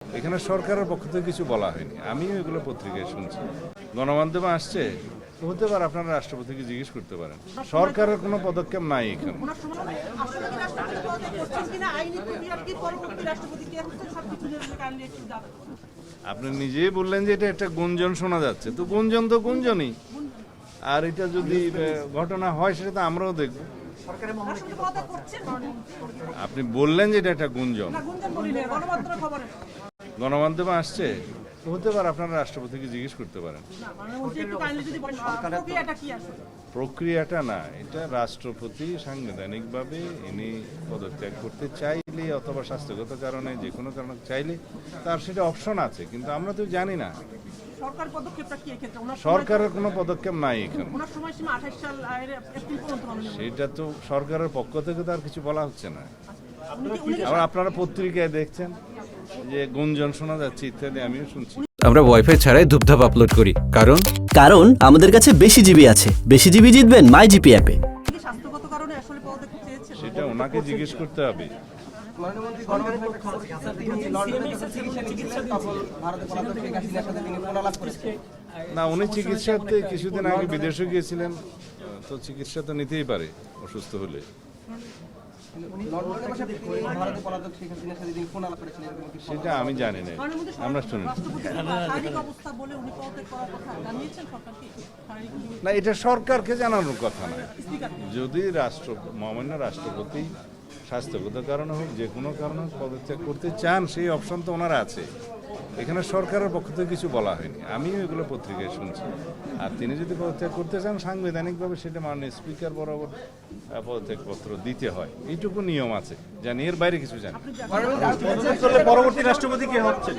এখানে সরকারের পক্ষ থেকে কিছু বলা হয়নি, আমিও এগুলো পত্রিকায় শুনছি। গণমাধ্যমে আসছে, হতে পারে আপনারা রাষ্ট্রপতিকে জিজ্ঞেস করতে পারেন। সরকারের কোনো পদক্ষেপ নাই এখানে। আপনি নিজেই বললেন যে এটা একটা গুঞ্জন শোনা যাচ্ছে, তো গুঞ্জন তো গুঞ্জনই। আর এটা যদি ঘটনা হয় সেটা তো আমরাও দেখব। আপনি বললেন যে এটা একটা গুঞ্জন, গণমাধ্যমে আসছে, হতে পারে আপনারা রাষ্ট্রপতিকে জিজ্ঞেস করতে পারেন। প্রক্রিয়াটা না, এটা রাষ্ট্রপতি সাংবিধানিকভাবে ইনি পদত্যাগ করতে চাইলে অথবা স্বাস্থ্যগত কারণে যে কোনো কারণে চাইলে তার সেটা অপশন আছে, কিন্তু আমরা তো জানি না। সরকারের কোনো পদক্ষেপ নাই এখানে। সেটা তো সরকারের পক্ষ থেকে তো আর কিছু বলা হচ্ছে না। আবার আপনারা পত্রিকায় দেখছেন যে গুঞ্জন শোনা যাচ্ছে ইত্যাদি, আমিও শুনছি। আমরা ওয়াইফাই ছাড়াই ধূপধাপ আপলোড করি, কারণ আমাদের কাছে বেশি জিবি আছে। বেশি জিবি জিতবেন মাই জিপি অ্যাপে। সেটা ওনাকে জিজ্ঞেস করতে হবে। না, উনি চিকিৎসাতে কিছুদিন আগে বিদেশে গিয়েছিলেন, তো চিকিৎসা তো নিতেই পারে অসুস্থ হলে। সেটা আমি জানি না, আমরা শুনি না। এটা সরকারকে জানানোর কথা না। যদি মহামান্য রাষ্ট্রপতি স্বাস্থ্যগত কারণে হোক যে কোনো কারণে পদত্যাগ করতে চান, সেই অপশন তো ওনারা আছে। এখানে সরকারের পক্ষ থেকে কিছু বলা হয়নি, আমিও এগুলো পত্রিকায় শুনছি। আর তিনি যদি পদত্যাগ করতে চান সাংবিধানিকভাবে সেটা মাননীয় স্পিকার বরাবর পদত্যাগপত্র দিতে হয়, এইটুকু নিয়ম আছে, জানি, এর বাইরে কিছু জানি। পরবর্তী রাষ্ট্রপতি কে হচ্ছে?